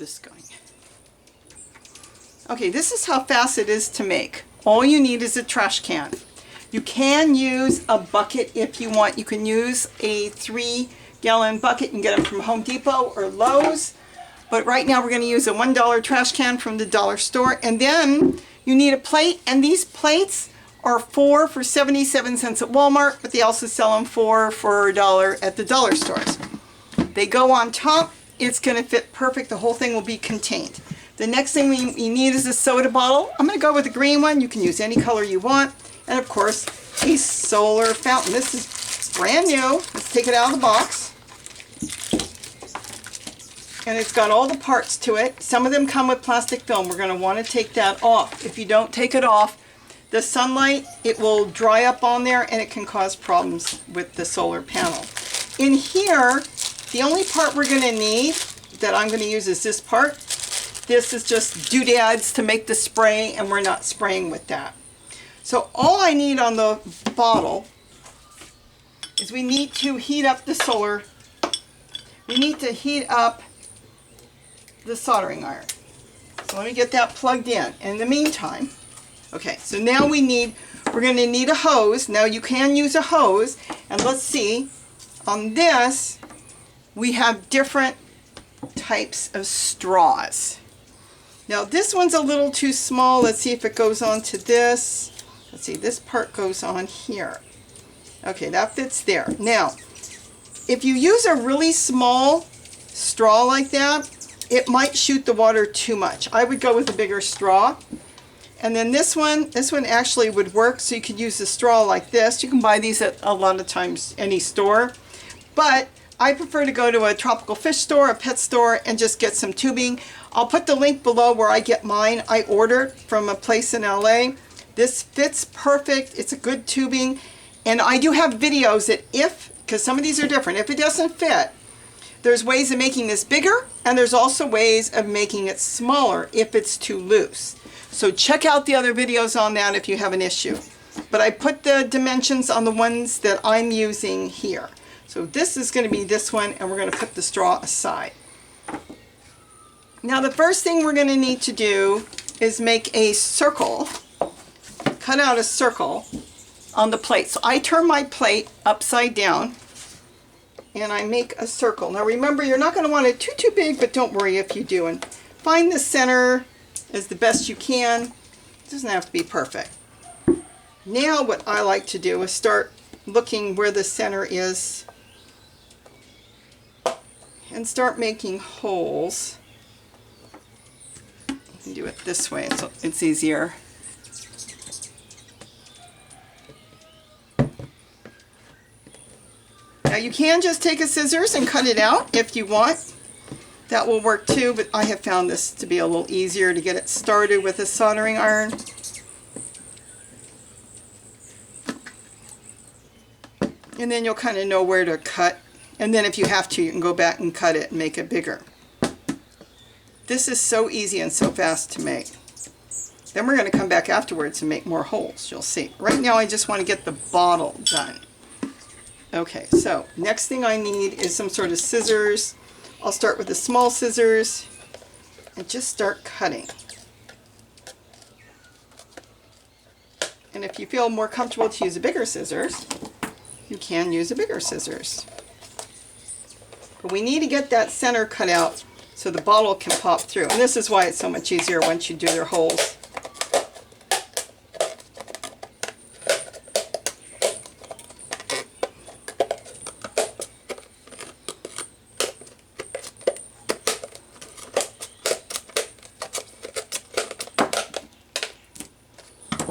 this going. Okay, this is how fast it is to make. All you need is a trash can. You can use a bucket if you want. You can use a 3-gallon bucket. You can get them from Home Depot or Lowe's. But right now we're going to use a $1 trash can from the dollar store. And then you need a plate. And these plates are 4 for 77 cents at Walmart, but they also sell them 4 for $1 at the dollar stores. They go on top. It's going to fit perfect. The whole thing will be contained. The next thing we need is a soda bottle. I'm going to go with a green one. You can use any color you want. And of course, a solar fountain. This is brand new. Let's take it out of the box. And it's got all the parts to it. Some of them come with plastic film. We're going to want to take that off. If you don't take it off, the sunlight, it will dry up on there and it can cause problems with the solar panel. In here, the only part we're going to need that I'm going to use is this part. This is just doodads to make the spray, and we're not spraying with that. So all I need on the bottle is we need to heat up the solar. We need to heat up the soldering iron. So let me get that plugged in. In the meantime, okay, so now we're going to need a hose. Now you can use a hose, and let's see, on this, we have different types of straws. Now this one's a little too small. Let's see if it goes on to this. Let's see, this part goes on here. Okay, that fits there. Now, if you use a really small straw like that, it might shoot the water too much. I would go with a bigger straw. And then this one actually would work, so you could use a straw like this. You can buy these at a lot of times any store. But I prefer to go to a tropical fish store, a pet store, and just get some tubing. I'll put the link below where I get mine. I ordered from a place in LA. This fits perfect. It's a good tubing. And I do have videos that because some of these are different, if it doesn't fit, there's ways of making this bigger, and there's also ways of making it smaller if it's too loose. So check out the other videos on that if you have an issue. But I put the dimensions on the ones that I'm using here. So this is going to be this one, and we're going to put the straw aside. Now the first thing we're going to need to do is make a circle, cut out a circle on the plate. So I turn my plate upside down and I make a circle. Now remember, you're not going to want it too big, but don't worry if you do. And find the center as the best you can. It doesn't have to be perfect. Now what I like to do is start looking where the center is and start making holes. You can do it this way, so it's easier. Now you can just take a scissors and cut it out if you want. That will work too, but I have found this to be a little easier to get it started with a soldering iron. And then you'll kind of know where to cut. And then if you have to, you can go back and cut it and make it bigger. This is so easy and so fast to make. Then we're going to come back afterwards and make more holes, you'll see. Right now I just want to get the bottle done. Okay, so next thing I need is some sort of scissors. I'll start with the small scissors and just start cutting. And if you feel more comfortable to use a bigger scissors, you can use a bigger scissors. But we need to get that center cut out so the bottle can pop through. And this is why it's so much easier once you do your holes.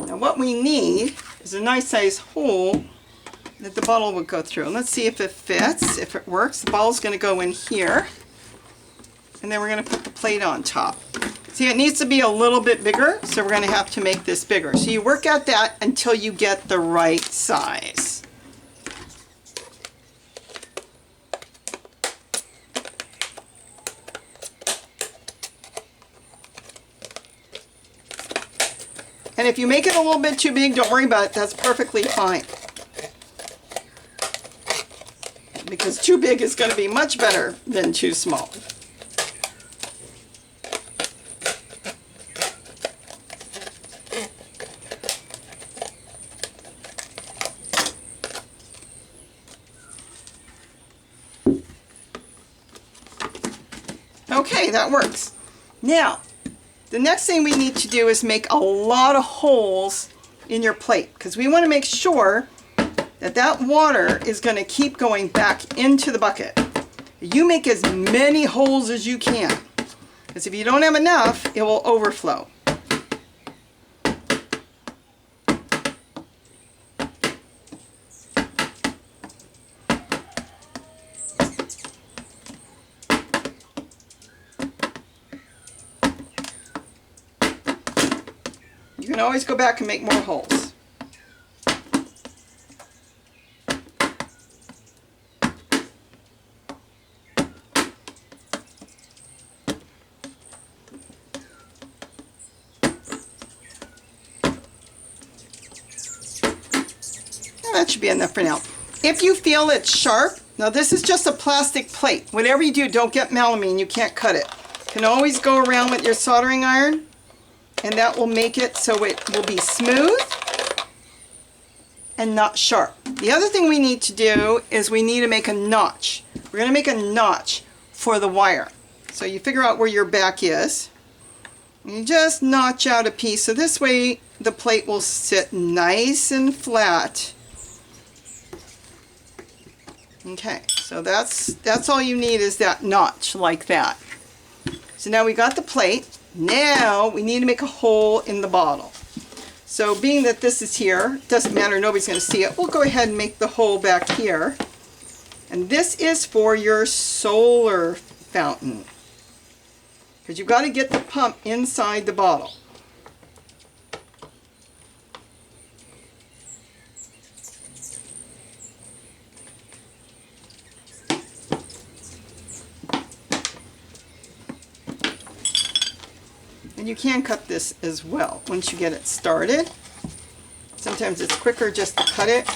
Now what we need is a nice size hole that the bottle would go through. And let's see if it fits, if it works. The bottle's going to go in here. And then we're going to put the plate on top. See, it needs to be a little bit bigger, so we're going to have to make this bigger. So you work at that until you get the right size. And if you make it a little bit too big, don't worry about it. That's perfectly fine. Because too big is going to be much better than too small. Okay, that works. Now, the next thing we need to do is make a lot of holes in your plate, because we want to make sure that that water is going to keep going back into the bucket. You make as many holes as you can, because if you don't have enough, it will overflow. You can always go back and make more holes. That should be enough for now. If you feel it's sharp, now this is just a plastic plate. Whatever you do, don't get melamine. You can't cut it. You can always go around with your soldering iron, and that will make it so it will be smooth and not sharp. The other thing we need to do is we need to make a notch. We're going to make a notch for the wire. So you figure out where your back is. You just notch out a piece, so this way the plate will sit nice and flat. Okay, so that's all you need, is that notch like that. So now we got the plate. Now we need to make a hole in the bottle. So being that this is here, doesn't matter, nobody's going to see it. We'll go ahead and make the hole back here. And this is for your solar fountain, because you've got to get the pump inside the bottle. And you can cut this as well once you get it started. Sometimes it's quicker just to cut it.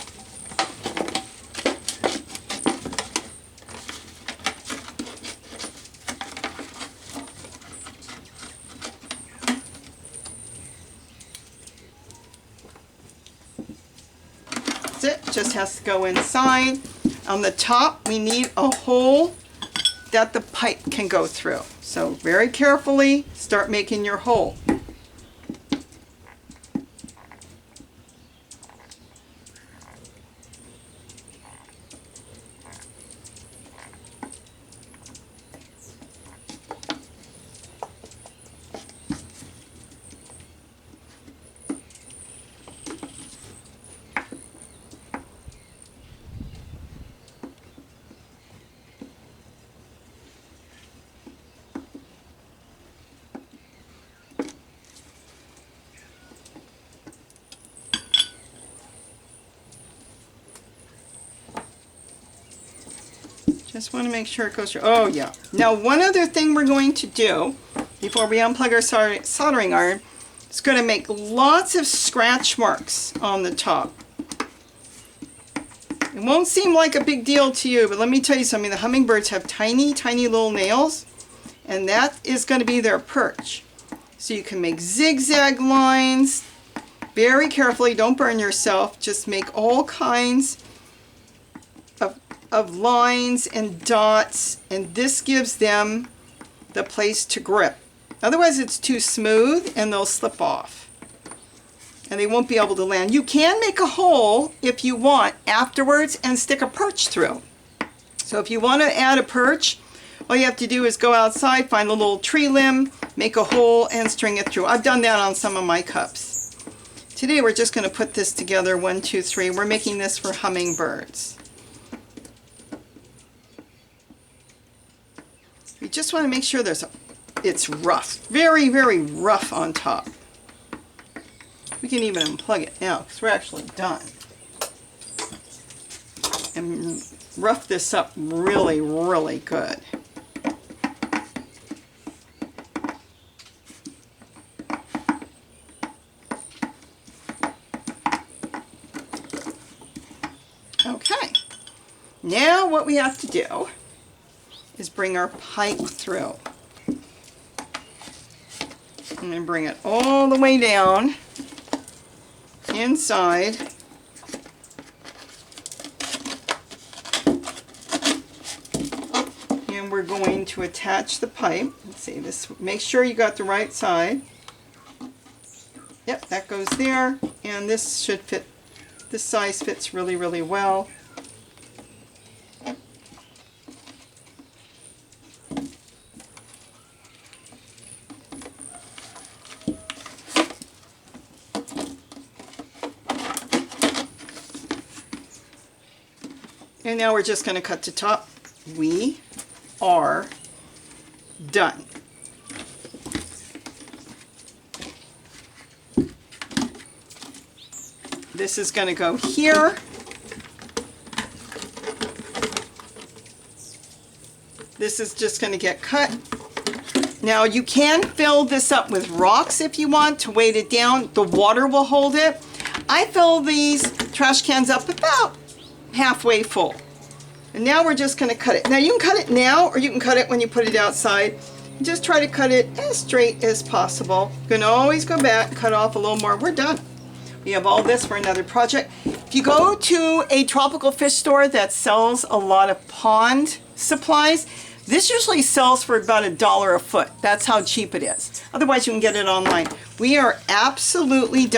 That's it, just has to go inside. On the top, we need a hole that the pipe can go through. So very carefully start making your hole. Just want to make sure it goes through. Oh yeah. Now one other thing we're going to do before we unplug our soldering iron is going to make lots of scratch marks on the top. It won't seem like a big deal to you, but let me tell you something. The hummingbirds have tiny, tiny little nails, and that is going to be their perch. So you can make zigzag lines. Very carefully, don't burn yourself. Just make all kinds of lines and dots, and this gives them the place to grip. Otherwise it's too smooth and they'll slip off and they won't be able to land. You can make a hole if you want afterwards and stick a perch through. So if you want to add a perch, all you have to do is go outside, find a little tree limb, make a hole and string it through. I've done that on some of my cups. Today we're just going to put this together, 1, 2, 3. We're making this for hummingbirds. We just want to make sure it's rough. Very, very rough on top. We can even unplug it now because we're actually done. And rough this up really, really good. Okay. Now what we have to do is bring our pipe through. I'm going to bring it all the way down inside. And we're going going to attach the pipe. Let's see this. Make sure you got the right side. Yep, that goes there, and this should fit. This size fits really, really well. And now we're just going to cut the top. We are done. This is going to go here. This is just going to get cut. Now you can fill this up with rocks if you want to weight it down. The water will hold it. I fill these trash cans up about halfway full. And now we're just going to cut it. Now you can cut it now, or you can cut it when you put it outside. Just try to cut it as straight as possible. You can always go back, cut off a little more. We're done. We have all this for another project. If you go to a tropical fish store that sells a lot of pond supplies, this usually sells for about $1 a foot. That's how cheap it is. Otherwise, you can get it online. We are absolutely done.